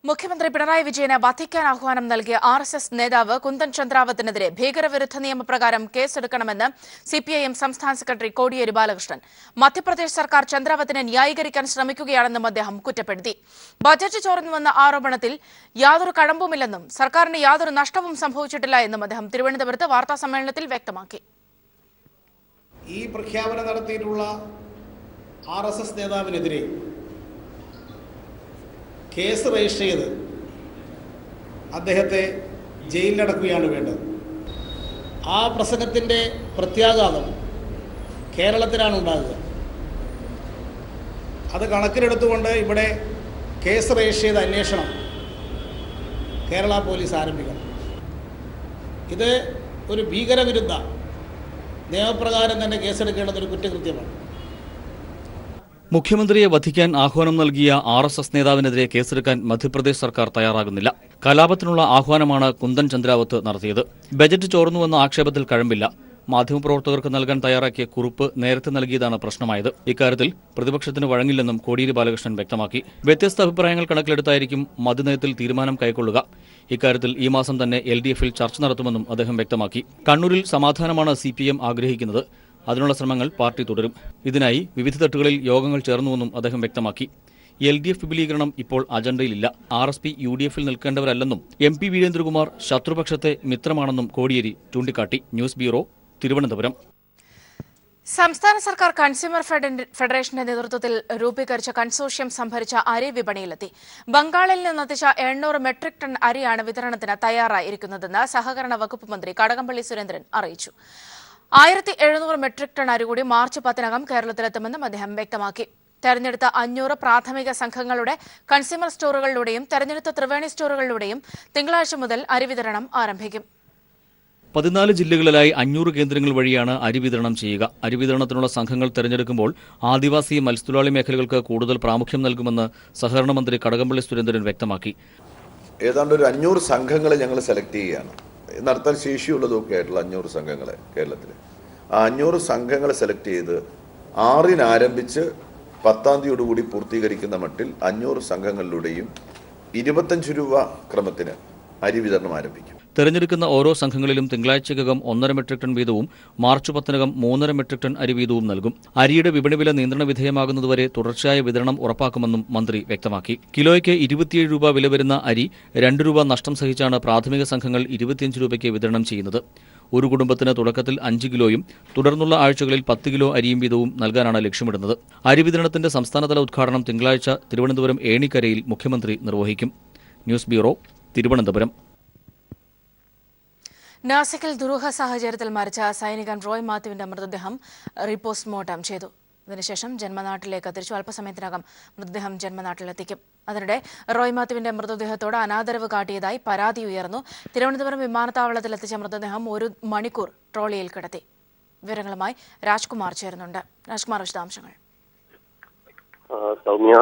മുഖ്യമന്ത്രി പിണറായി വിജയന് വധിക്കാൻ ആഹ്വാനം നൽകിയ RSS നേതാവ് കുന്ദൻ ചന്ദ്രാവത്തിനെതിരെ ഭീകരവിരുദ്ധ നിയമപ്രകാരം കേസെടുക്കണമെന്ന് CPIM സംസ്ഥാന സെക്രട്ടറി കോടിയേരി ബാലകൃഷ്ണൻ. മധ്യപ്രദേശ് സർക്കാർ ചന്ദ്രാവത്തിനെ ന്യായീകരിക്കാൻ ശ്രമിക്കുകയാണെന്നും അദ്ദേഹം കുറ്റപ്പെടുത്തി. ബജറ്റ് ചോർന്നുവെന്ന ആരോപണത്തിൽ യാതൊരു കഴമ്പുമില്ലെന്നും സർക്കാരിന് യാതൊരു നഷ്ടവും സംഭവിച്ചിട്ടില്ല എന്നും അദ്ദേഹം തിരുവനന്തപുരത്ത് വാർത്താസമ്മേളനത്തിൽ വ്യക്തമാക്കി. ഈ പ്രഖ്യാപനം നടത്തിയിട്ടുള്ള RSS നേതാവിനെതിരെ കേസ് രജിസ്റ്റർ ചെയ്ത് അദ്ദേഹത്തെ ജയിലിലടക്കുകയാണ് വേണ്ടത്. ആ പ്രസംഗത്തിൻ്റെ പ്രത്യാഘാതം കേരളത്തിലാണ് ഉണ്ടാകുക. അത് കണക്കിലെടുത്തുകൊണ്ട് ഇവിടെ കേസ് രജിസ്റ്റർ ചെയ്ത അന്വേഷണം കേരള പോലീസ് ആരംഭിക്കണം. ഇത് ഒരു ഭീകരവിരുദ്ധ നിയമപ്രകാരം തന്നെ കേസെടുക്കേണ്ടതൊരു കുറ്റകൃത്യമാണ്. മുഖ്യമന്ത്രിയെ വധിക്കാൻ ആഹ്വാനം നൽകിയ RSS നേതാവിനെതിരെ കേസെടുക്കാൻ മധ്യപ്രദേശ് സർക്കാർ തയ്യാറാകുന്നില്ല. കലാപത്തിനുള്ള ആഹ്വാനമാണ് കുന്ദൻ ചന്ദ്രാവത്ത് നടത്തിയത്. ബജറ്റ് ചോർന്നുവെന്ന ആക്ഷേപത്തിൽ കഴമ്പില്ല. മാധ്യമപ്രവർത്തകർക്ക് നൽകാൻ തയ്യാറാക്കിയ കുറിപ്പ് നേരത്തെ നൽകിയതാണ് പ്രശ്നമായത്. ഇക്കാര്യത്തിൽ പ്രതിപക്ഷത്തിന് വഴങ്ങില്ലെന്നും കോടിയേരി ബാലകൃഷ്ണൻ വ്യക്തമാക്കി. വ്യത്യസ്ത അഭിപ്രായങ്ങൾ കണക്കിലെടുത്തായിരിക്കും മദ്യനയത്തിൽ തീരുമാനം കൈക്കൊള്ളുക. ഇക്കാര്യത്തിൽ ഈ മാസം തന്നെ LDF-ൽ ചർച്ച നടത്തുമെന്നും അദ്ദേഹം വ്യക്തമാക്കി. കണ്ണൂരിൽ സമാധാനമാണ് CPM ആഗ്രഹിക്കുന്നത്. അതിനുള്ള ശ്രമങ്ങൾ പാർട്ടി തുടരും. ഇതിനായി വിവിധ തട്ടുകളിൽ യോഗങ്ങൾ ചേർന്നുവെന്നും അദ്ദേഹം വ്യക്തമാക്കി. LDF വിപുലീകരണം ഇപ്പോൾ അജണ്ടയിലില്ല. RSP UDF-ൽ നിൽക്കേണ്ടവരല്ലെന്നും MP വീരേന്ദ്രകുമാർ ശത്രുപക്ഷത്തെ മിത്രമാണെന്നും കോടിയേരി ചൂണ്ടിക്കാട്ടി. News bureau, Thiruvananthapuram. സംസ്ഥാന സർക്കാർ കൺസ്യൂമർ ഫെഡറേഷന്റെ നേതൃത്വത്തിൽ രൂപീകരിച്ച കൺസോർഷ്യം സംഭരിച്ച അരി വിപണിയിലെത്തി. ബംഗാളിൽ നിന്നെത്തിച്ച 800 മെട്രിക് ടൺ അരിയാണ് വിതരണത്തിന് തയ്യാറായിരിക്കുന്നതെന്ന് സഹകരണ വകുപ്പ് മന്ത്രി കടകംപള്ളി സുരേന്ദ്രൻ അറിയിച്ചു. 1700 മെട്രിക് ടൺ അരി കൂടി മാർച്ച് 10-നകം കേരളത്തിലെത്തുമെന്നും അദ്ദേഹം വ്യക്തമാക്കി. തെരഞ്ഞെടുത്ത 500 പ്രാഥമിക സംഘങ്ങളുടെ കൺസ്യൂമർ സ്റ്റോറുകളിലൂടെയും തെരഞ്ഞെടുത്ത ത്രിവേണി സ്റ്റോറുകളിലൂടെയും തിങ്കളാഴ്ച മുതൽ അരി വിതരണം ആരംഭിക്കും. 14 ജില്ലകളിലായി 500 കേന്ദ്രങ്ങൾ വഴിയാണ് അരി വിതരണം ചെയ്യുക. അരി വിതരണത്തിനുള്ള സംഘങ്ങൾ തെരഞ്ഞെടുക്കുമ്പോൾ ആദിവാസി മത്സ്യത്തൊഴിലാളി മേഖലകൾക്ക് കൂടുതൽ പ്രാമുഖ്യം നൽകുമെന്ന് സഹകരണ മന്ത്രി കടകംപള്ളി സുരേന്ദ്രൻ വ്യക്തമാക്കി. ഏതാണ്ട് ഒരു 500 സംഘങ്ങളെ ഞങ്ങൾ സെലക്ട് ചെയ്യുകയാണ്. നടത്താൻ ശേഷിയുള്ളതൊക്കെ ആയിട്ടുള്ള 500 സംഘങ്ങളെ കേരളത്തിൽ. ആ 500 സംഘങ്ങളെ സെലക്ട് ചെയ്ത് 6-ന് ആരംഭിച്ച് 10-ാം തീയതിയോടുകൂടി പൂർത്തീകരിക്കുന്ന മട്ടിൽ 500 സംഘങ്ങളിലൂടെയും 25 രൂപ ക്രമത്തിന് അരി വിതരണം ആരംഭിക്കും. തെരഞ്ഞെടുക്കുന്ന ഓരോ സംഘങ്ങളിലും തിങ്കളാഴ്ചക്കകം 1.5 മെട്രിക് ടൺ വീതവും മാർച്ച് 10-നകം 3.5 മെട്രിക് ടൺ അരി വീതവും നൽകും. അരിയുടെ വിപണി വില നിയന്ത്രണ വിധേയമാകുന്നതുവരെ തുടർച്ചയായ വിതരണം ഉറപ്പാക്കുമെന്നും മന്ത്രി വ്യക്തമാക്കി. കിലോയ്ക്ക് 27 രൂപ വില വരുന്ന അരി 2 രൂപ നഷ്ടം സഹിച്ചാണ് പ്രാഥമിക സംഘങ്ങൾ 25 രൂപയ്ക്ക് വിതരണം ചെയ്യുന്നത്. ഒരു കുടുംബത്തിന് തുടക്കത്തിൽ 5 കിലോയും തുടർന്നുള്ള ആഴ്ചകളിൽ 10 കിലോ അരിയും വീതവും നൽകാനാണ് ലക്ഷ്യമിടുന്നത്. അരി വിതരണത്തിന്റെ സംസ്ഥാനതല ഉദ്ഘാടനം തിങ്കളാഴ്ച തിരുവനന്തപുരം ഏണിക്കരയിൽ മുഖ്യമന്ത്രി നിർവഹിക്കും. News bureau, Thiruvananthapuram. നാസിക്കിൽ ദുരൂഹ സാഹചര്യത്തിൽ മരിച്ച സൈനികൻ റോയ് മാത്യുവിന്റെ മൃതദേഹം റീപോസ്റ്റ്മോർട്ടം ചെയ്തു. ഇതിനുശേഷം ജന്മനാട്ടിലേക്ക് തിരിച്ചു. അല്പസമയത്തിനകം മൃതദേഹം ജന്മനാട്ടിലെത്തിക്കും. അതിനിടെ റോയ് മാത്യുവിന്റെ മൃതദേഹത്തോട് അനാദരവ് കാട്ടിയതായി പരാതി ഉയർന്നു. തിരുവനന്തപുരം വിമാനത്താവളത്തിലെത്തിച്ച മൃതദേഹം 1 മണിക്കൂർ ട്രോളിയിൽ കിടത്തി. വിവരങ്ങളുമായി രാജ്കുമാർ ചേരുന്നുണ്ട്. രാജ്കുമാർ, വിശദാംശങ്ങൾ. സൗമ്യ,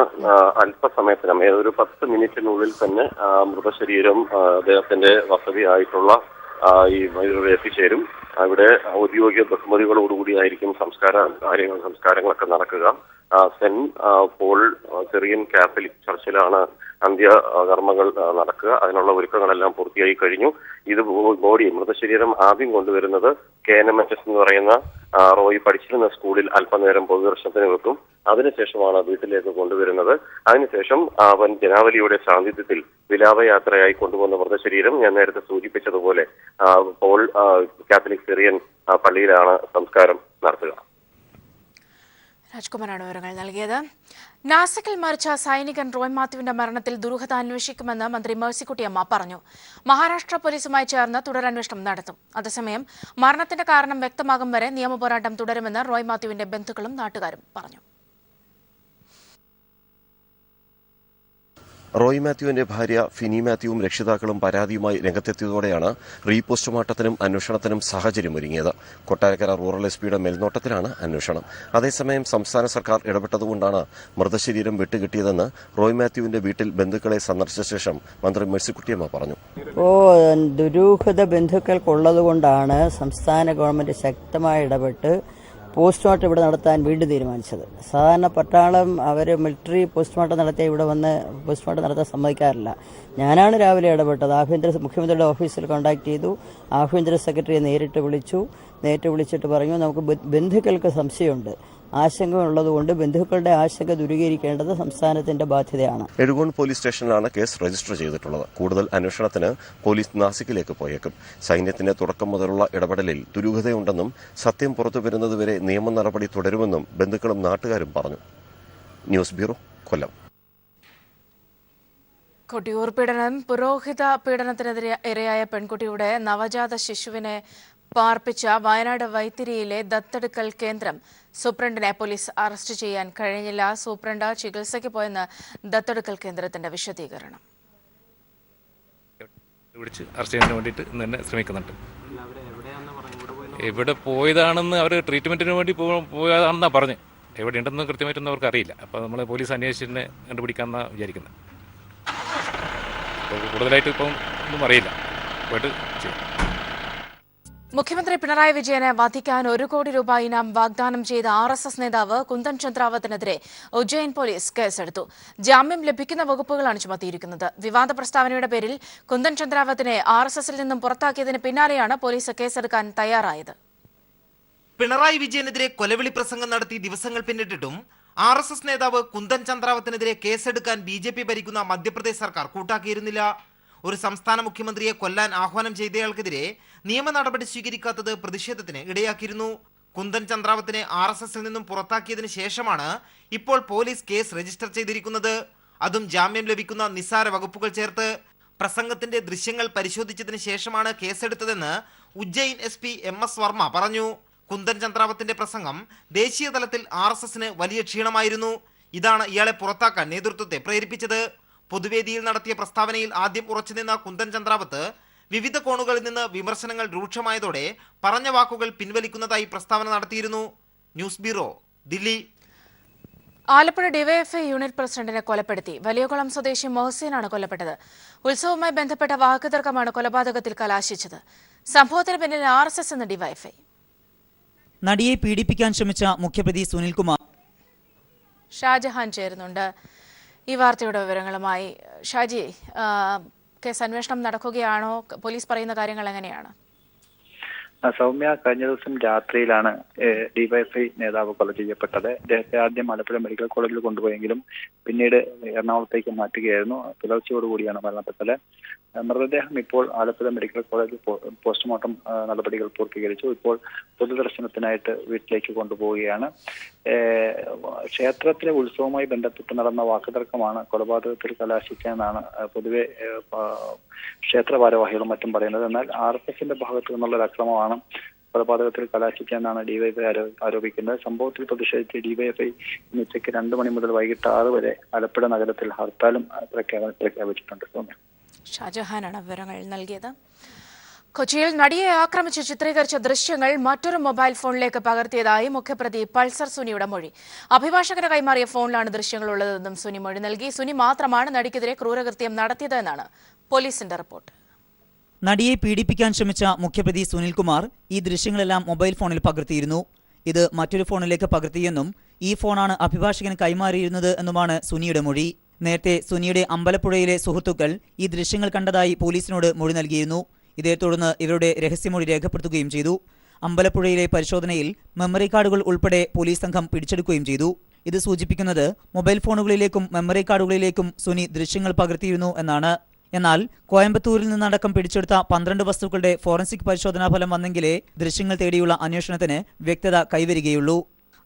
അല്പസമയത്തിനും ഒരു 10 മിനിറ്റിനുള്ളിൽ തന്നെ മൃതശരീരം അദ്ദേഹത്തിന്റെ വസതിയായിട്ടുള്ള ഈ എത്തിച്ചേരും. അവിടെ ഔദ്യോഗിക ബഹുമതികളോടുകൂടിയായിരിക്കും സംസ്കാരങ്ങളൊക്കെ നടക്കുക. സെന്റ് പോൾ സിറിയൻ കാത്തലിക് ചർച്ചിലാണ് അന്ത്യകർമ്മങ്ങൾ നടക്കുക. അതിനുള്ള ഒരുക്കങ്ങളെല്ലാം പൂർത്തിയായി കഴിഞ്ഞു. ഇത് മൃതശരീരം ആദ്യം കൊണ്ടുവരുന്നത് KNMHS എന്ന് പറയുന്ന റോയ് പഠിച്ചിരുന്ന സ്കൂളിൽ അല്പനേരം പൊതുദർശനത്തിന് വെക്കും. അതിനുശേഷമാണ് വീട്ടിലേക്ക് കൊണ്ടുവരുന്നത്. അതിനുശേഷം അവൻ ജനാവലിയുടെ സാന്നിധ്യത്തിൽ വിലാപയാത്രയായി കൊണ്ടുപോകുന്ന മൃതശരീരം ഞാൻ നേരത്തെ സൂചിപ്പിച്ചതുപോലെ പോൾ കാത്തലിക് സിറിയൻ പള്ളിയിലാണ് സംസ്കാരം നടത്തുക. രാജ്കുമാറാണ് വിവരങ്ങൾ നൽകിയത്. നാസിക്കിൽ മരിച്ച സൈനികൻ റോയ് മാത്യുവിന്റെ മരണത്തിൽ ദുരൂഹത അന്വേഷിക്കുമെന്ന് മന്ത്രി മേഴ്സിക്കുട്ടിയമ്മ പറഞ്ഞു. മഹാരാഷ്ട്ര പോലീസുമായി ചേർന്ന് തുടരന്വേഷണം നടത്തും. അതേസമയം മരണത്തിന്റെ കാരണം വ്യക്തമാകും വരെ നിയമപോരാട്ടം തുടരുമെന്ന് റോയ് മാത്യുവിന്റെ ബന്ധുക്കളും നാട്ടുകാരും പറഞ്ഞു. റോയ് മാത്യുവിന്റെ ഭാര്യ ഫിനി മാത്യുവും രക്ഷിതാക്കളും പരാതിയുമായി രംഗത്തെത്തിയതോടെയാണ് റീപോസ്റ്റ്മോർട്ടത്തിനും അന്വേഷണത്തിനും സാഹചര്യമൊരുങ്ങിയത്. കൊട്ടാരക്കര റൂറൽ SP-യുടെ മേൽനോട്ടത്തിലാണ് അന്വേഷണം. അതേസമയം സംസ്ഥാന സർക്കാർ ഇടപെട്ടതുകൊണ്ടാണ് മൃതശരീരം വിട്ടുകിട്ടിയതെന്ന് റോയ് മാത്യുവിന്റെ വീട്ടിൽ ബന്ധുക്കളെ സന്ദർശിച്ച ശേഷം മന്ത്രി മേഴ്സിക്കുട്ടിയമ്മ പറഞ്ഞു. ദുരൂഹത ബന്ധുക്കൾക്കുള്ളതുകൊണ്ടാണ് സംസ്ഥാന ഗവൺമെന്റ് ശക്തമായി ഇടപെട്ട് പോസ്റ്റ്മോർട്ടം ഇവിടെ നടത്താൻ വീണ്ടും തീരുമാനിച്ചത്. സാധാരണ പട്ടാളം അവർ മിലിറ്ററി പോസ്റ്റ്മോർട്ടം നടത്തിയ ഇവിടെ വന്ന് പോസ്റ്റ്മോർട്ടം നടത്താൻ സമ്മതിക്കാറില്ല. ഞാനാണ് രാവിലെ ഇടപെട്ടത്. മുഖ്യമന്ത്രിയുടെ ഓഫീസിൽ കോൺടാക്ട് ചെയ്തു. ആഭ്യന്തര സെക്രട്ടറിയെ നേരിട്ട് വിളിച്ചിട്ട് പറഞ്ഞു നമുക്ക് ബന്ധുക്കൾക്ക് സംശയമുണ്ട്, ആശങ്കയുള്ളതുകൊണ്ട് ബന്ധുക്കളുടെ ആശങ്ക ദൂരീകരിക്കേണ്ടത് സംസ്ഥാനത്തിന്റെ ബാധ്യതയാണ്. എഴുകോൺ പോലീസ് സ്റ്റേഷനിലാണ് കേസ് രജിസ്റ്റർ ചെയ്തിട്ടുള്ളത്. കൂടുതൽ അന്വേഷണത്തിന് പോലീസ് നാസിക്കിലേക്ക് പോയേക്കും. സൈന്യത്തിന്റെ തുടക്കം മുതലുള്ള ഇടപെടലിൽ ദുരൂഹതയുണ്ടെന്നും സത്യം പുറത്തുവരുന്നതുവരെ നിയമ നടപടി തുടരുമെന്നും ബന്ധുക്കളും നാട്ടുകാരും പറഞ്ഞു. ന്യൂസ് ബ്യൂറോ, കൊല്ലം. കൊട്ടിയൂർ പീഡനം. പുരോഹിത പീഡനത്തിനെതിരെ ഇരയായ പെൺകുട്ടിയുടെ നവജാത ശിശുവിനെ പാർപ്പിച്ച വയനാട് വൈത്തിരിയിലെ ദത്തെടുക്കൽ കേന്ദ്രം സൂപ്രണ്ടിനെ പോലീസ് അറസ്റ്റ് ചെയ്യാൻ കഴിഞ്ഞില്ല. സൂപ്രണ്ട് ചികിത്സയ്ക്ക് പോയെന്ന് ദത്തെടുക്കൽ കേന്ദ്രത്തിന്റെ വിശദീകരണം. അറസ്റ്റ് ചെയ്യാൻ വേണ്ടിയിട്ട് തന്നെ ശ്രമിക്കുന്നുണ്ട്. എവിടെ പോയതാണെന്ന് അവർ ട്രീറ്റ്മെന്റിന് വേണ്ടി പോയതാണെന്നാണ് പറഞ്ഞ്. എവിടെയുണ്ടെന്ന് കൃത്യമായിട്ടൊന്നും അവർക്ക് അറിയില്ല. അപ്പോൾ നമ്മൾ പോലീസ് അന്വേഷിച്ചിട്ട് കണ്ടുപിടിക്കാമെന്നാണ് വിചാരിക്കുന്നത്. അപ്പോൾ കൂടുതലായിട്ട് ഇപ്പം ഒന്നും അറിയില്ല. പോയിട്ട് ചെയ്യും. മുഖ്യമന്ത്രി പിണറായി വിജയനെ വധിക്കാൻ 1 കോടി രൂപ ഇനാം വാഗ്ദാനം ചെയ്ത RSS നേതാവ് കുന്ദൻ ചന്ദ്രാവത്തിനെതിരെ ഉജ്ജയിൻ പോലീസ് കേസെടുത്തു. ജാമ്യം ലഭിക്കുന്ന വകുപ്പുകളാണ് ചുമത്തിയിരിക്കുന്നത്. വിവാദ പ്രസ്താവനയുടെ പേരിൽ കുന്ദൻ ചന്ദ്രാവത്തിനെ RSSൽ നിന്നും പുറത്താക്കിയതിന് പിന്നാലെയാണ് പോലീസ് കേസെടുക്കാൻ തയ്യാറായത്. പിണറായി വിജയനെതിരെ കൊലവിളി പ്രസംഗം നടത്തി ദിവസങ്ങൾ പിന്നിട്ടിട്ടും RSS നേതാവ് കുന്ദൻ ചന്ദ്രാവത്തിനെതിരെ കേസെടുക്കാൻ BJP ഭരിക്കുന്ന മധ്യപ്രദേശ് സർക്കാർ കൂട്ടാക്കിയിരുന്നില്ല. ഒരു സംസ്ഥാന മുഖ്യമന്ത്രിയെ കൊല്ലാൻ ആഹ്വാനം ചെയ്തയാൾക്കെതിരെ നിയമ നടപടി സ്വീകരിക്കാത്തത് പ്രതിഷേധത്തിന് ഇടയാക്കിയിരുന്നു. കുന്ദൻ ചന്ദ്രാവത്തിനെ RSSൽ നിന്നും പുറത്താക്കിയതിനു ശേഷമാണ് ഇപ്പോൾ പോലീസ് കേസ് രജിസ്റ്റർ ചെയ്തിരിക്കുന്നത്. അതും ജാമ്യം ലഭിക്കുന്ന നിസ്സാര വകുപ്പുകൾ ചേർത്ത്. പ്രസംഗത്തിന്റെ ദൃശ്യങ്ങൾ പരിശോധിച്ചതിന് ശേഷമാണ് കേസെടുത്തതെന്ന് ഉജ്ജയിൻ SP MS വർമ്മ പറഞ്ഞു. കുന്ദൻ ചന്ദ്രാവത്തിന്റെ പ്രസംഗം ദേശീയ തലത്തിൽ RSSന് വലിയ ക്ഷീണമായിരുന്നു. ഇതാണ് ഇയാളെ പുറത്താക്കാൻ നേതൃത്വത്തെ പ്രേരിപ്പിച്ചത്. പൊതുവേദിയിൽ നടത്തിയ പ്രസ്താവനയിൽ ആദ്യം ഉറച്ചുനിന്ന കുന്ദൻ ചന്ദ്രാവത്ത് വിവിധ കോണുകളിൽ നിന്ന് വിമർശനങ്ങൾ രൂക്ഷമായതോടെ പറഞ്ഞ വാക്കുകൾ പിൻവലിക്കുന്നതായി പ്രസ്താവന നടത്തിയിരുന്നു. News bureau, Delhi. Alappuzha DYFI unit പ്രസിഡന്റിനെ കൊലപ്പെടുത്തി. വലിയകുളം സ്വദേശി മൊഹ്സീനാണ് കൊല്ലപ്പെട്ടത്. ഉത്സവവുമായി ബന്ധപ്പെട്ട വാക്കുതർക്കമാണ് കൊലപാതകത്തിൽ കലാശിച്ചത്. സംഭവത്തിന് പിന്നിൽ RSS എന്ന ഡിവൈഎഫ്ഐ. നടിയെ പീഡിപ്പിക്കാൻ ശ്രമിച്ച മുഖ്യപ്രതി സുനിൽകുമാർ. ഷാജഹാൻ ചേരുന്നുണ്ട് ഈ വാർത്തയുടെ വിവരങ്ങളുമായി. ഷാജി, കേസ് അന്വേഷണം നടക്കുകയാണോ? പോലീസ് പറയുന്ന കാര്യങ്ങൾ എങ്ങനെയാണ്? സൗമ്യ, കഴിഞ്ഞ ദിവസം രാത്രിയിലാണ് ഡിവൈഎഫ്ഐ നേതാവ് കൊല ചെയ്യപ്പെട്ടത്. അദ്ദേഹത്തെ ആദ്യം ആലപ്പുഴ മെഡിക്കൽ കോളേജിൽ കൊണ്ടുപോയെങ്കിലും പിന്നീട് എറണാകുളത്തേക്ക് മാറ്റുകയായിരുന്നു. പുലർച്ചയോടുകൂടിയാണ് മരണപ്പെട്ടത്. മൃതദേഹം ഇപ്പോൾ ആലപ്പുഴ മെഡിക്കൽ കോളേജിൽ പോസ്റ്റ്മോർട്ടം നടപടികൾ പൂർത്തീകരിച്ചു. ഇപ്പോൾ പൊതുദർശനത്തിനായിട്ട് വീട്ടിലേക്ക് കൊണ്ടുപോവുകയാണ്. ക്ഷേത്രത്തിലെ ഉത്സവവുമായി ബന്ധപ്പെട്ട് നടന്ന വാക്കുതർക്കമാണ് കൊലപാതകത്തിൽ കലാശിച്ചതെന്നാണ് പൊതുവെ ക്ഷേത്ര ഭാരവാഹികളും മറ്റും പറയുന്നത്. എന്നാൽ RSSന്റെ ഭാഗത്തു നിന്നുള്ള ഒരു അക്രമമാണ് കൊലപാതകത്തിൽ കലാശിച്ചതെന്നാണ് ഡിവൈഎഫ്ഐ ആരോപിക്കുന്നത്. സംഭവത്തിൽ പ്രതിഷേധിച്ച് ഡിവൈഎഫ്ഐ ഇന്ന് ഉച്ചയ്ക്ക് 2 മണി മുതൽ വൈകിട്ട് 6 വരെ ആലപ്പുഴ നഗരത്തിൽ ഹർത്താലും പ്രഖ്യാപിച്ചിട്ടുണ്ട്. ഷാജഹാനാണ് വിവരങ്ങൾ നൽകിയത്. കൊച്ചിയിൽ നടിയെ ആക്രമിച്ച് ചിത്രീകരിച്ച ദൃശ്യങ്ങൾ മറ്റൊരു മൊബൈൽ ഫോണിലേക്ക് പകർത്തിയതായി മുഖ്യപ്രതി പൾസർ സുനിയുടെ മൊഴി. അഭിഭാഷകന് കൈമാറിയ ഫോണിലാണ് ദൃശ്യങ്ങളുള്ളതെന്നും സുനി മൊഴി നൽകി. സുനി മാത്രമാണ് നടിക്കെതിരെ ക്രൂരകൃത്യം നടത്തിയതെന്നാണ് പോലീസിന്റെ റിപ്പോർട്ട്. നടിയെ പീഡിപ്പിക്കാൻ ശ്രമിച്ച മുഖ്യപ്രതി സുനിൽകുമാർ ഈ ദൃശ്യങ്ങളെല്ലാം മൊബൈൽ ഫോണിൽ പകർത്തിയിരുന്നു. ഇത് മറ്റൊരു ഫോണിലേക്ക് പകർത്തിയെന്നും ഈ ഫോണാണ് അഭിഭാഷകന് കൈമാറിയിരുന്നത് എന്നുമാണ് സുനിയുടെ മൊഴി. നേരത്തെ സുനിയുടെ അമ്പലപ്പുഴയിലെ സുഹൃത്തുക്കൾ ഈ ദൃശ്യങ്ങൾ കണ്ടതായി പോലീസിനോട് മൊഴി നൽകിയിരുന്നു. ഇതേ തുടർന്ന് ഇവരുടെ രഹസ്യമൊഴി രേഖപ്പെടുത്തുകയും ചെയ്തു. അമ്പലപ്പുഴയിലെ പരിശോധനയിൽ മെമ്മറി കാർഡുകൾ ഉൾപ്പെടെ പോലീസ് സംഘം പിടിച്ചെടുക്കുകയും ചെയ്തു. ഇത് സൂചിപ്പിക്കുന്നത് മൊബൈൽ ഫോണുകളിലേക്കും മെമ്മറി കാർഡുകളിലേക്കും സുനി ദൃശ്യങ്ങൾ പകർത്തിയിരുന്നു എന്നാണ്. എന്നാൽ കോയമ്പത്തൂരിൽ നിന്നടക്കം പിടിച്ചെടുത്ത 12 വസ്തുക്കളുടെ ഫോറൻസിക് പരിശോധനാ ഫലം വന്നെങ്കിലേ ദൃശ്യങ്ങൾ തേടിയുള്ള അന്വേഷണത്തിന് വ്യക്തത കൈവരികയുള്ളൂ.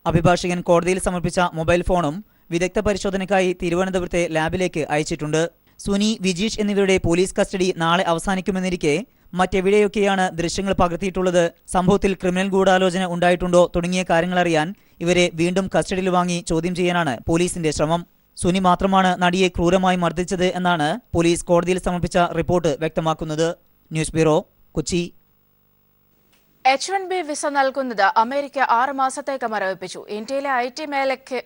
അഭിഭാഷകൻ കോടതിയിൽ സമർപ്പിച്ച മൊബൈൽ ഫോണും വിദഗ്ധ പരിശോധനയ്ക്കായി തിരുവനന്തപുരത്തെ ലാബിലേക്ക് അയച്ചിട്ടുണ്ട്. സുനി, വിജീഷ് എന്നിവരുടെ പോലീസ് കസ്റ്റഡി നാളെ അവസാനിക്കുമെന്നിരിക്കെ മറ്റെവിടെയൊക്കെയാണ് ദൃശ്യങ്ങൾ പകർത്തിയിട്ടുള്ളത്, സംഭവത്തിൽ ക്രിമിനൽ ഗൂഢാലോചന ഉണ്ടായിട്ടുണ്ടോ തുടങ്ങിയ കാര്യങ്ങളറിയാൻ ഇവരെ വീണ്ടും കസ്റ്റഡിയിൽ വാങ്ങി ചോദ്യം ചെയ്യാനാണ് പോലീസിന്റെ ശ്രമം. സുനി മാത്രമാണ് നടിയെ ക്രൂരമായി മർദ്ദിച്ചത് എന്നാണ് പോലീസ് കോടതിയിൽ സമർപ്പിച്ച റിപ്പോർട്ട് വ്യക്തമാക്കുന്നത്. News bureau, Kochi. H-1B visa നൽകുന്നത് അമേരിക്ക 6 മാസത്തേക്ക് മരവിപ്പിച്ചു. ഇന്ത്യയിലെ IT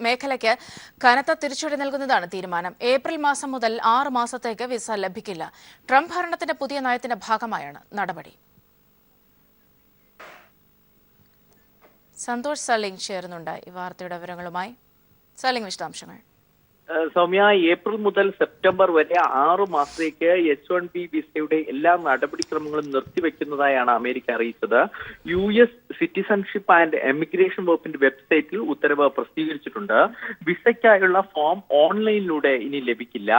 മേഖലയ്ക്ക് കനത്ത തിരിച്ചടി നൽകുന്നതാണ് തീരുമാനം. ഏപ്രിൽ മാസം മുതൽ 6 മാസത്തേക്ക് വിസ ലഭിക്കില്ല. ട്രംപ് ഭരണത്തിന്റെ പുതിയ നയത്തിന്റെ ഭാഗമായാണ് നടപടി. സന്തോഷ് സലിംഗ് ചേരുന്നുണ്ട് ഈ വാർത്തയുടെ വിവരങ്ങളുമായി. സലിംഗ്, വിശദാംശങ്ങൾ. സൗമ്യ, ഏപ്രിൽ മുതൽ സെപ്റ്റംബർ വരെ 6 മാസത്തേക്ക് H1B വിസയുടെ എല്ലാ നടപടിക്രമങ്ങളും നിർത്തിവെക്കുന്നതായാണ് അമേരിക്ക അറിയിച്ചത്. US സിറ്റിസൺഷിപ്പ് ആൻഡ് എമിഗ്രേഷൻ വകുപ്പിന്റെ വെബ്സൈറ്റിൽ ഉത്തരവ് പ്രസിദ്ധീകരിച്ചിട്ടുണ്ട്. വിസയ്ക്കായുള്ള ഫോം ഓൺലൈനിലൂടെ ഇനി ലഭിക്കില്ല.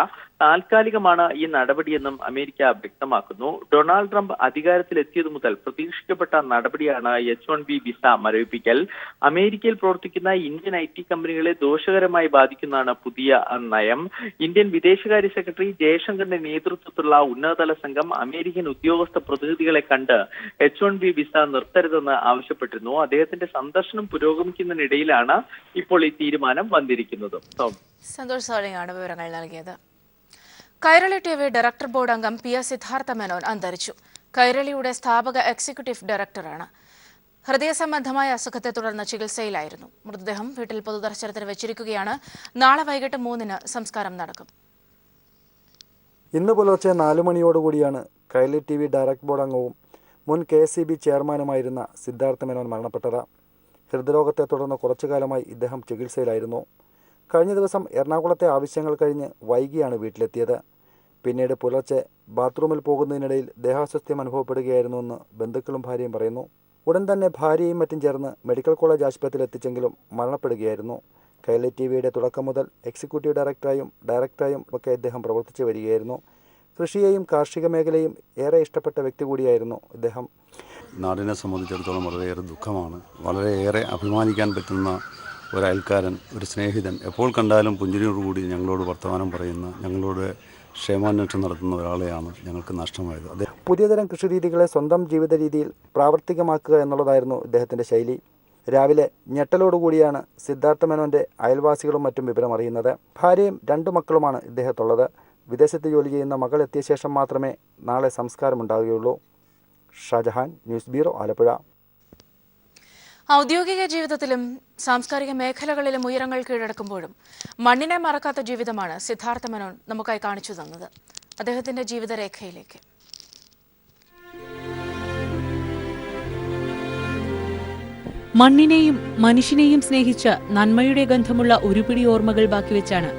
താൽക്കാലികമാണ് ഈ നടപടിയെന്നും അമേരിക്ക വ്യക്തമാക്കുന്നു. ഡൊണാൾഡ് ട്രംപ് അധികാരത്തിലെത്തിയതു മുതൽ പ്രതീക്ഷിക്കപ്പെട്ട നടപടിയാണ് H1B വിസ മരവിപ്പിക്കൽ. അമേരിക്കയിൽ പ്രവർത്തിക്കുന്ന ഇന്ത്യൻ IT കമ്പനികളെ ദോഷകരമായി ബാധിക്കുന്നതാണ് പുതിയ നയം. ഇന്ത്യൻ വിദേശകാര്യ സെക്രട്ടറി ജയശങ്കറിന്റെ നേതൃത്വത്തിലുള്ള ഉന്നതതല സംഘം അമേരിക്കൻ ഉദ്യോഗസ്ഥ പ്രതിനിധികളെ കണ്ട് H1B വിസ നിർത്തരുതെന്ന് ആവശ്യപ്പെട്ടിരുന്നു. അദ്ദേഹത്തിന്റെ സന്ദർശനം പുരോഗമിക്കുന്നതിനിടയിലാണ് ഇപ്പോൾ ഈ തീരുമാനം വന്നിരിക്കുന്നത്. സന്തോഷ് സോളിയാണ് വിവരങ്ങൾ നൽകിയത്. കൈരളി TV ഡയറക്ടർ ബോർഡ് അംഗം PS സിദ്ധാർത്ഥ മേനോൻ അന്തരിച്ചു. കൈരളിയുടെ സ്ഥാപക എക്സിക്യൂട്ടീവ് ഡയറക്ടറാണ്. ഹൃദയ സംബന്ധമായ അസുഖത്തെ തുടർന്ന് ചികിത്സയിലായിരുന്നു. മൃതദേഹം വീട്ടിൽ പൊതുദർശനത്തിന് വെച്ചിരിക്കുകയാണ്. നാളെ വൈകിട്ട് 3-ന് സംസ്കാരം നടക്കും. ഇന്ന് പുലർച്ചെ 4 മണിയോടുകൂടിയാണ് കൈരളി TV ഡയറക്ടർ ബോർഡ് അംഗവും മുൻ KSEB ചെയർമാനുമായിരുന്ന സിദ്ധാർത്ഥ മേനോൻ മരണപ്പെട്ടത്. ഹൃദ്രോഗത്തെ തുടർന്ന് കുറച്ചുകാലമായി ഇദ്ദേഹം ചികിത്സയിലായിരുന്നു. കഴിഞ്ഞ ദിവസം എറണാകുളത്തെ ആവശ്യങ്ങൾ കഴിഞ്ഞ് വൈകിയാണ് വീട്ടിലെത്തിയത്. പിന്നീട് പുലർച്ചെ ബാത്റൂമിൽ പോകുന്നതിനിടയിൽ ദേഹാസ്വാസ്ഥ്യം അനുഭവപ്പെടുകയായിരുന്നുവെന്ന് ബന്ധുക്കളും ഭാര്യയും പറയുന്നു. ഉടൻ തന്നെ ഭാര്യയും മറ്റും ചേർന്ന് മെഡിക്കൽ കോളേജ് ആശുപത്രിയിൽ എത്തിച്ചെങ്കിലും മരണപ്പെടുകയായിരുന്നു. കൈരളി TVയുടെ തുടക്കം മുതൽ എക്സിക്യൂട്ടീവ് ഡയറക്ടറായും ഒക്കെ അദ്ദേഹം പ്രവർത്തിച്ചു വരികയായിരുന്നു. കൃഷിയെയും കാർഷിക മേഖലയും ഏറെ ഇഷ്ടപ്പെട്ട വ്യക്തി കൂടിയായിരുന്നു ഇദ്ദേഹം. നാടിനെ സംബന്ധിച്ചിടത്തോളം വളരെയേറെ ദുഃഖമാണ്. വളരെയേറെ അഭിമാനിക്കാൻ പറ്റുന്ന ഒരു അയൽക്കാരൻ, ഒരു സ്നേഹിതൻ, എപ്പോൾ കണ്ടാലും പുഞ്ചിരിയോടുകൂടി ഞങ്ങളോട് വർത്തമാനം പറയുന്ന, ഞങ്ങളോട് ക്ഷേമാന്വേഷണം നടത്തുന്ന ഒരാളെയാണ് ഞങ്ങൾക്ക് നഷ്ടമായത്. പുതിയതരം കൃഷിരീതികളെ സ്വന്തം ജീവിത രീതിയിൽ പ്രാവർത്തികമാക്കുക എന്നുള്ളതായിരുന്നു ഇദ്ദേഹത്തിൻ്റെ ശൈലി. രാവിലെ ഞെട്ടലോടുകൂടിയാണ് സിദ്ധാർത്ഥ മേനോൻ്റെ അയൽവാസികളും മറ്റും വിവരമറിയുന്നത്. ഭാര്യയും 2 മക്കളുമാണ് ഇദ്ദേഹത്തുള്ളത്. വിദേശത്ത് ജോലി ചെയ്യുന്ന മകൾ എത്തിയ ശേഷം മാത്രമേ നാളെ സംസ്കാരമുണ്ടാകുകയുള്ളൂ. Shajahan, news bureau, Alappuzha. ഔദ്യോഗിക ജീവിതത്തിലും സാംസ്കാരിക മേഖലകളിലും ഉയരങ്ങൾ കീഴടക്കുമ്പോഴും മണ്ണിനെ മറക്കാത്ത ജീവിതമാണ് സിദ്ധാർത്ഥ മേനോൻ നമുക്കായി കാണിച്ചു തന്നത്. അദ്ദേഹത്തിന്റെ ജീവിതരേഖയിലേക്ക്. മണ്ണിനെയും മനുഷ്യനെയും സ്നേഹിച്ച നന്മയുടെ ഗന്ധമുള്ള ഒരുപിടി ഓർമ്മകൾ ബാക്കിവെച്ചാണ്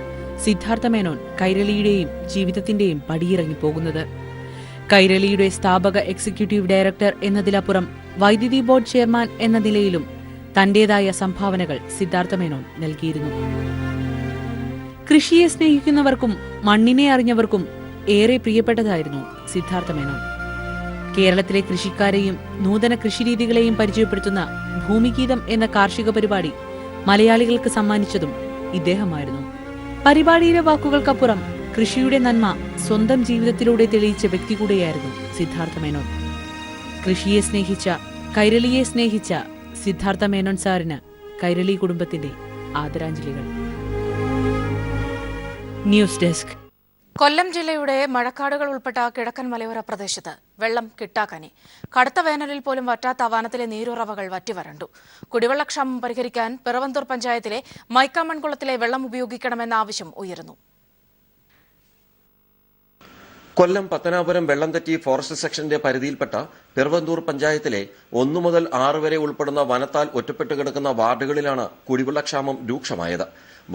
സിദ്ധാർത്ഥ മേനോൻ കൈരളിയുടെയും ജീവിതത്തിന്റെയും പടിയിറങ്ങി പോകുന്നത്. കൈരളിയുടെ സ്ഥാപക എക്സിക്യൂട്ടീവ് ഡയറക്ടർ എന്നതിലപ്പുറം വൈദ്യുതി ബോർഡ് ചെയർമാൻ എന്ന നിലയിലും തന്റേതായ സംഭാവനകൾ സിദ്ധാർത്ഥ മേനോൻ നൽകിയിരുന്നു. കൃഷിയെ സ്നേഹിക്കുന്നവർക്കും മണ്ണിനെ അറിഞ്ഞവർക്കും ഏറെ പ്രിയപ്പെട്ടതായിരുന്നു സിദ്ധാർത്ഥ മേനോൻ. കേരളത്തിലെ കൃഷിക്കാരെയും നൂതന കൃഷിരീതികളെയും പരിചയപ്പെടുത്തുന്ന ഭൂമിഗീതം എന്ന കാർഷിക പരിപാടി മലയാളികൾക്ക് സമ്മാനിച്ചതും ഇദ്ദേഹമായിരുന്നു. പരിപാടിയിലെ വാക്കുകൾക്കപ്പുറം കൃഷിയുടെ നന്മ സ്വന്തം ജീവിതത്തിലൂടെ തെളിയിച്ച വ്യക്തി കൂടെയായിരുന്നു സിദ്ധാർത്ഥ മേനോൻ. കൃഷിയെ സ്നേഹിച്ച, കൈരളിയെ സ്നേഹിച്ച സിദ്ധാർത്ഥ മേനോൻ സാറിന് കൈരളി കുടുംബത്തിന്റെ ആദരാഞ്ജലികൾ. News desk. കൊല്ലം ജില്ലയുടെ മഴക്കാടുകൾ ഉൾപ്പെട്ട കിഴക്കൻ മലയോര പ്രദേശത്ത് വെള്ളം കിട്ടാക്കനി. കടുത്ത വേനലിൽ പോലും വറ്റാത്ത വാനത്തിലെ നീരുറവകൾ വറ്റിവരണ്ടു. കുടിവെള്ളക്ഷാമം പരിഹരിക്കാൻ പിറവന്തൂർ പഞ്ചായത്തിലെ മൈക്കാമൺകുളത്തിലെ വെള്ളം ഉപയോഗിക്കണമെന്ന ആവശ്യം ഉയരുന്നു. കൊല്ലം പത്തനാപുരം വെള്ളംതെറ്റി ഫോറസ്റ്റ് സെക്ഷന്റെ പരിധിയിൽപ്പെട്ട പിറവന്തൂർ പഞ്ചായത്തിലെ 1 മുതൽ 6 വരെ ഉൾപ്പെടുന്ന വനത്താൽ ഒറ്റപ്പെട്ടു കിടക്കുന്ന വാർഡുകളിലാണ് കുടിവെള്ളക്ഷാമം രൂക്ഷമായത്.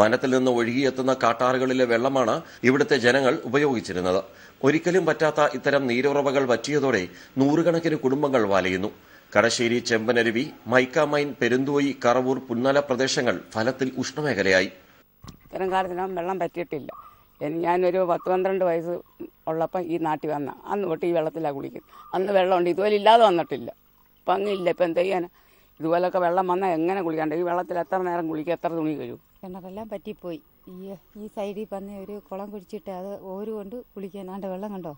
വനത്തിൽ നിന്ന് ഒഴുകിയെത്തുന്ന കാട്ടാറുകളിലെ വെള്ളമാണ് ഇവിടുത്തെ ജനങ്ങൾ ഉപയോഗിച്ചിരുന്നത്. ഒരിക്കലും പറ്റാത്ത ഇത്തരം നീരുറവകൾ വറ്റിയതോടെ 100 കണക്കിന് കുടുംബങ്ങൾ വലയുന്നു. കടശ്ശേരി, ചെമ്പനരുവി, മൈക്കാമൈൻ, പെരുന്തോയി, കറവൂർ, പുന്നല പ്രദേശങ്ങൾ ഫലത്തിൽ ഉഷ്ണമേഖലയായി. ഇത്തരം കാലത്തിനും വെള്ളം പറ്റിയിട്ടില്ല. ഞാനൊരു 10-12 വയസ്സ് ഉള്ളപ്പം ഈ നാട്ടിൽ വന്ന അന്ന് തൊട്ട് ഈ വെള്ളത്തിലാണ് കുളിക്കുന്നത്. അന്ന് വെള്ളമുണ്ട്, ഇതുപോലെ ഇല്ലാതെ വന്നിട്ടില്ല. ഇപ്പം അങ്ങില്ല. ഇപ്പം എന്ത് ചെയ്യാൻ? ഇതുപോലൊക്കെ വെള്ളം വന്നാൽ എങ്ങനെ കുളിക്കാണ്ട്? ഈ വെള്ളത്തിൽ എത്ര നേരം കുളിക്കുക, എത്ര തുണി കഴിയും? കിണറെല്ലാം പറ്റിപ്പോയി. ഈ സൈഡിൽ വന്ന് ഒരു കുളം കുഴിച്ചിട്ട് അത് ഓര് കൊണ്ട് കുളിക്കാനാണ്ട് വെള്ളം കണ്ടോ.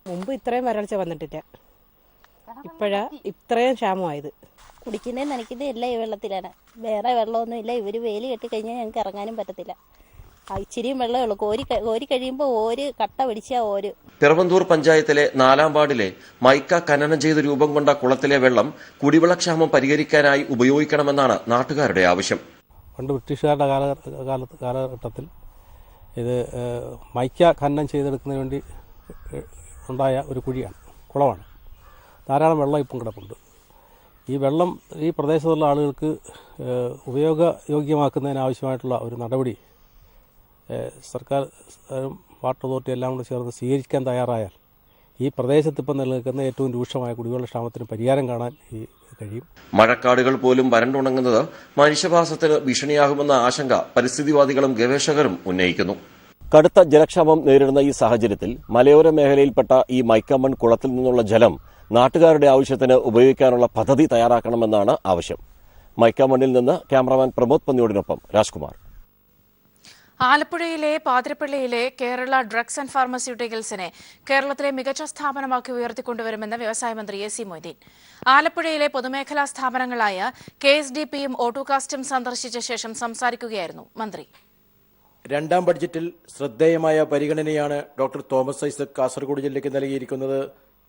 മുമ്പ് ഇത്രയും വരൾച്ച വന്നിട്ടില്ല, ഇപ്പോഴാ ഇത്രയും ക്ഷാമമായത്. കുടിക്കുന്നതും നനയ്ക്കുന്നതും എല്ലാം ഈ വെള്ളത്തിലാണ്. വേറെ വെള്ളമൊന്നും ഇല്ല. ഇവർ വേലി കെട്ടി കഴിഞ്ഞാൽ ഞങ്ങൾക്ക് ഇറങ്ങാനും പറ്റത്തില്ല. ഇച്ചിരിയും വെള്ളമേ ഉള്ളൂ. കോരി കഴിയുമ്പോൾ ഓര് കട്ട പിടിച്ചാൽ ഓര്. പിറവന്തൂർ പഞ്ചായത്തിലെ 4-ാം വാർഡിലെ മൈക്ക ഖനനം ചെയ്ത് രൂപം കൊണ്ട കുളത്തിലെ വെള്ളം കുടിവെള്ളക്ഷാമം പരിഹരിക്കാനായി ഉപയോഗിക്കണമെന്നാണ് നാട്ടുകാരുടെ ആവശ്യം. പണ്ട് ബ്രിട്ടീഷുകാരുടെ കാലഘട്ടത്തിൽ ഇത് മൈക്ക ഖനനം ചെയ്തെടുക്കുന്നതിന് വേണ്ടി ഉണ്ടായ ഒരു കുഴിയാണ്, കുളമാണ്. ധാരാളം വെള്ളം ഇപ്പം കിടപ്പുണ്ട്. ഈ വെള്ളം ഈ പ്രദേശത്തുള്ള ആളുകൾക്ക് ഉപയോഗയോഗ്യമാക്കുന്നതിനാവശ്യമായിട്ടുള്ള ഒരു നടപടി സർക്കാർ വാട്ടർ അതോറിറ്റി എല്ലാം കൂടെ ചേർന്ന് സ്വീകരിക്കാൻ തയ്യാറായാൽ ഈ പ്രദേശത്ത് ഇപ്പം നിലനിൽക്കുന്ന ഏറ്റവും രൂക്ഷമായ കുടിവെള്ള ക്ഷാമത്തിന് പരിഹാരം കാണാൻ കഴിയും. മഴക്കാടുകൾ പോലും വരണ്ടുണങ്ങുന്നത് മനുഷ്യവാസത്തിന് ഭീഷണിയാകുമെന്ന ആശങ്ക പരിസ്ഥിതിവാദികളും ഗവേഷകരും ഉന്നയിക്കുന്നു. കടുത്ത ജലക്ഷാമം നേരിടുന്ന ഈ സാഹചര്യത്തിൽ മലയോര മേഖലയിൽപ്പെട്ട ഈ മൈക്കമൺ കുളത്തിൽ നിന്നുള്ള ജലം നാട്ടുകാരുടെ ആവശ്യത്തിന് ഉപയോഗിക്കാനുള്ള പദ്ധതി തയ്യാറാക്കണമെന്നാണ് ആവശ്യം. മൈക്കമണ്ണിൽ നിന്ന് ക്യാമറാമാൻ പ്രമോദ് പന്നിയോടിനൊപ്പം രാജ്കുമാർ. ആലപ്പുഴയിലെ പാതിരപ്പള്ളിയിലെ കേരള ഡ്രഗ്സ് ആൻഡ് ഫാർമസ്യൂട്ടിക്കൽസിനെ കേരളത്തിലെ മികച്ച സ്ഥാപനമാക്കി ഉയർത്തിക്കൊണ്ടുവരുമെന്ന് വ്യവസായ മന്ത്രി എ സി മൊയ്തീൻ. ആലപ്പുഴയിലെ പൊതുമേഖലാ സ്ഥാപനങ്ങളായ KSDPയും ഓട്ടോകാസ്റ്റും സന്ദർശിച്ച ശേഷം സംസാരിക്കുകയായിരുന്നു മന്ത്രി. രണ്ടാം ബഡ്ജറ്റിൽ ശ്രദ്ധേയമായ പരിഗണനയാണ് ഡോക്ടർ തോമസ് ഐസക് കാസർഗോഡ് ജില്ലയ്ക്ക് നൽകിയിരിക്കുന്നത്.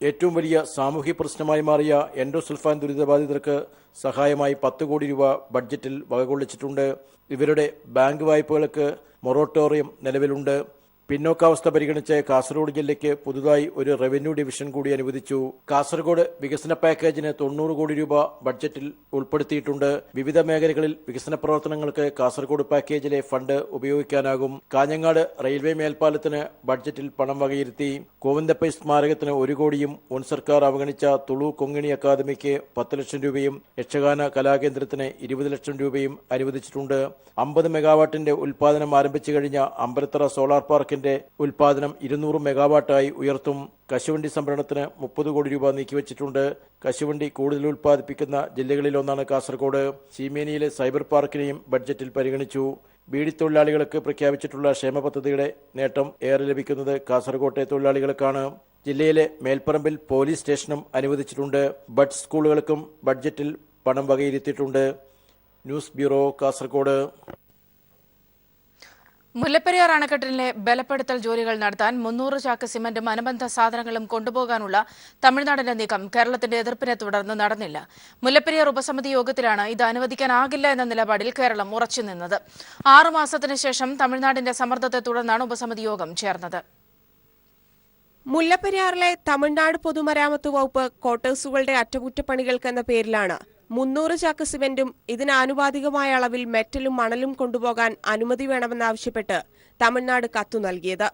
ഏറ്റവും വലിയ സാമൂഹ്യ പ്രശ്നമായി മാറിയ എൻഡോസൾഫാൻ ദുരിതബാധിതർക്ക് സഹായമായി 10 കോടി രൂപ ബഡ്ജറ്റിൽ വകകൊള്ളിച്ചിട്ടുണ്ട്. ഇവരുടെ ബാങ്ക് വായ്പകൾക്ക് മൊറട്ടോറിയം നിലവിലുണ്ട്. പിന്നോക്കാവസ്ഥ പരിഗണിച്ച് കാസർഗോഡ് ജില്ലയ്ക്ക് പുതുതായി ഒരു റവന്യൂ ഡിവിഷൻ കൂടി അനുവദിച്ചു. കാസർഗോഡ് വികസന പാക്കേജിന് 90 കോടി രൂപ ബഡ്ജറ്റിൽ ഉൾപ്പെടുത്തിയിട്ടുണ്ട്. വിവിധ മേഖലകളിൽ വികസന പ്രവർത്തനങ്ങൾക്ക് കാസർഗോഡ് പാക്കേജിലെ ഫണ്ട് ഉപയോഗിക്കാനാകും. കാഞ്ഞങ്ങാട് റെയിൽവേ മേൽപ്പാലത്തിന് ബഡ്ജറ്റിൽ പണം വകയിരുത്തി. കോവിന്ദപ്പൈ സ്മാരകത്തിന് 1 കോടിയും മുൻ സർക്കാർ അവഗണിച്ച തുളു കൊങ്ങിണി അക്കാദമിക്ക് 10 ലക്ഷം രൂപയും യക്ഷഗാന കലാകേന്ദ്രത്തിന് 20 ലക്ഷം രൂപയും അനുവദിച്ചിട്ടുണ്ട്. 50 മെഗാവാട്ടിന്റെ ഉൽപാദനം ആരംഭിച്ചു കഴിഞ്ഞ അമ്പലത്തറ സോളാർ പാർക്ക് ഉൽപാദനം 200 മെഗാവാട്ടായി ഉയർത്തും. കശുവണ്ടി സംഭരണത്തിന് 30 കോടി രൂപ നീക്കിവച്ചിട്ടുണ്ട്. കശുവണ്ടി കൂടുതൽ ഉൽപ്പാദിപ്പിക്കുന്ന ജില്ലകളിലൊന്നാണ് കാസർഗോഡ്. ചീമേനിയിലെ സൈബർ പാർക്കിനെയും ബഡ്ജറ്റിൽ പരിഗണിച്ചു. ബീഡി തൊഴിലാളികൾക്ക് പ്രഖ്യാപിച്ചിട്ടുള്ള ക്ഷേമ പദ്ധതിയുടെ നേട്ടം ഏറെ ലഭിക്കുന്നത് കാസർഗോട്ടെ തൊഴിലാളികൾക്കാണ്. ജില്ലയിലെ മേൽപ്പറമ്പിൽ പോലീസ് സ്റ്റേഷനും അനുവദിച്ചിട്ടുണ്ട്. ബഡ് സ്കൂളുകൾക്കും ബഡ്ജറ്റിൽ പണം വകയിരുത്തിയിട്ടുണ്ട്. News bureau, Kasaragod. മുല്ലപ്പെരിയാർ അണക്കെട്ടിലെ ബലപ്പെടുത്തൽ ജോലികൾ നടത്താൻ 300 ചാക്ക് സിമന്റും അനുബന്ധ സാധനങ്ങളും കൊണ്ടുപോകാനുള്ള തമിഴ്നാടിന്റെ നീക്കം കേരളത്തിന്റെ എതിർപ്പിനെ തുടർന്ന് നടന്നില്ല. മുല്ലപ്പെരിയാർ ഉപസമിതി യോഗത്തിലാണ് ഇത് അനുവദിക്കാനാകില്ല എന്ന നിലപാടിൽ കേരളം ഉറച്ചുനിന്നത്. 6 മാസത്തിന് ശേഷം തമിഴ്നാടിന്റെ സമ്മർദ്ദത്തെ തുടർന്നാണ് ഉപസമിതി യോഗം ചേർന്നത്. മുല്ലപ്പെരിയാറിലെ തമിഴ്നാട് പൊതുമരാമത്ത് വകുപ്പ് ക്വാർട്ടേഴ്സുകളുടെ അറ്റകുറ്റപ്പണികൾക്കെന്ന പേരിലാണ് 300 ചാക്ക് സിമന്റും ഇതിനാനുപാതികമായ അളവിൽ മെറ്റലും മണലും കൊണ്ടുപോകാൻ അനുമതി വേണമെന്നാവശ്യപ്പെട്ട് തമിഴ്നാട് കത്തു നൽകിയത്.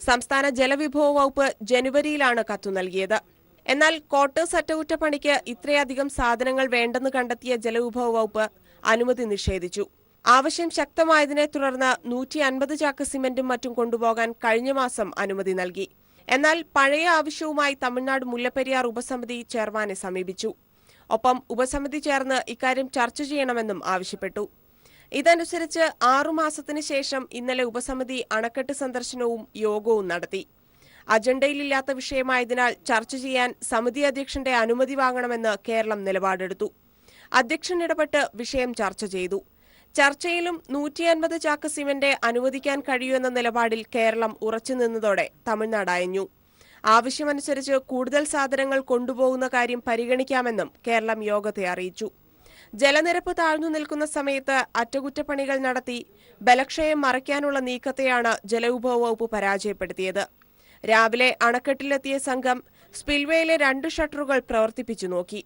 സംസ്ഥാന ജലവിഭവ വകുപ്പ് ജനുവരിയിലാണ് കത്തു നൽകിയത്. എന്നാൽ ക്വാർട്ടേഴ്സ് അറ്റകുറ്റപ്പണിക്ക് ഇത്രയധികം സാധനങ്ങൾ വേണ്ടെന്ന് കണ്ടെത്തിയ ജലവിഭവ വകുപ്പ് അനുമതി നിഷേധിച്ചു. ആവശ്യം ശക്തമായതിനെ തുടർന്ന് 150 ചാക്ക് സിമന്റും മറ്റും കൊണ്ടുപോകാൻ കഴിഞ്ഞ മാസം അനുമതി നൽകി. എന്നാൽ പഴയ ആവശ്യവുമായി തമിഴ്നാട് മുല്ലപ്പെരിയാർ ഉപസമിതി ചെയർമാനെ സമീപിച്ചു. ഒപ്പം ഉപസമിതി ചേർന്ന് ഇക്കാര്യം ചർച്ച ചെയ്യണമെന്നും ആവശ്യപ്പെട്ടു. ഇതനുസരിച്ച് 6 മാസത്തിന് ശേഷം ഇന്നലെ ഉപസമിതി അണക്കെട്ട് സന്ദർശനവും യോഗവും നടത്തി. അജണ്ടയിലില്ലാത്ത വിഷയമായതിനാൽ ചർച്ച ചെയ്യാൻ സമിതി അധ്യക്ഷന്റെ അനുമതി വാങ്ങണമെന്ന് കേരളം നിലപാടെടുത്തു. അധ്യക്ഷൻ ഇടപെട്ട് വിഷയം ചർച്ച ചെയ്തു. ചർച്ചയിലും 150 ചാക്ക് സിമന്റ് അനുവദിക്കാൻ കഴിയുമെന്ന നിലപാടിൽ കേരളം ഉറച്ചുനിന്നതോടെ തമിഴ്നാട് അയഞ്ഞു. ആവശ്യമനുസരിച്ച് കൂടുതൽ സാധനങ്ങൾ കൊണ്ടുപോകുന്ന കാര്യം പരിഗണിക്കാമെന്നും കേരളം യോഗത്തെ അറിയിച്ചു. ജലനിരപ്പ് താഴ്ന്നു നിൽക്കുന്ന സമയത്ത് അറ്റകുറ്റപ്പണികൾ നടത്തി ബലക്ഷയം മറയ്ക്കാനുള്ള നീക്കത്തെയാണ് ജലവിഭവ വകുപ്പ് പരാജയപ്പെടുത്തിയത്. രാവിലെ അണക്കെട്ടിലെത്തിയ സംഘം സ്പിൽവേയിലെ 2 ഷട്ടറുകൾ പ്രവർത്തിപ്പിച്ചു നോക്കി.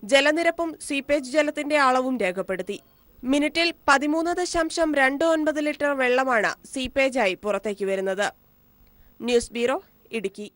ജലനിരപ്പും സീപ്പേജ് ജലത്തിന്റെ അളവും രേഖപ്പെടുത്തി. മിനിറ്റിൽ 13.29 ലിറ്റർ വെള്ളമാണ് സീപ്പേജായി പുറത്തേക്ക് വരുന്നത്. News bureau, Idukki.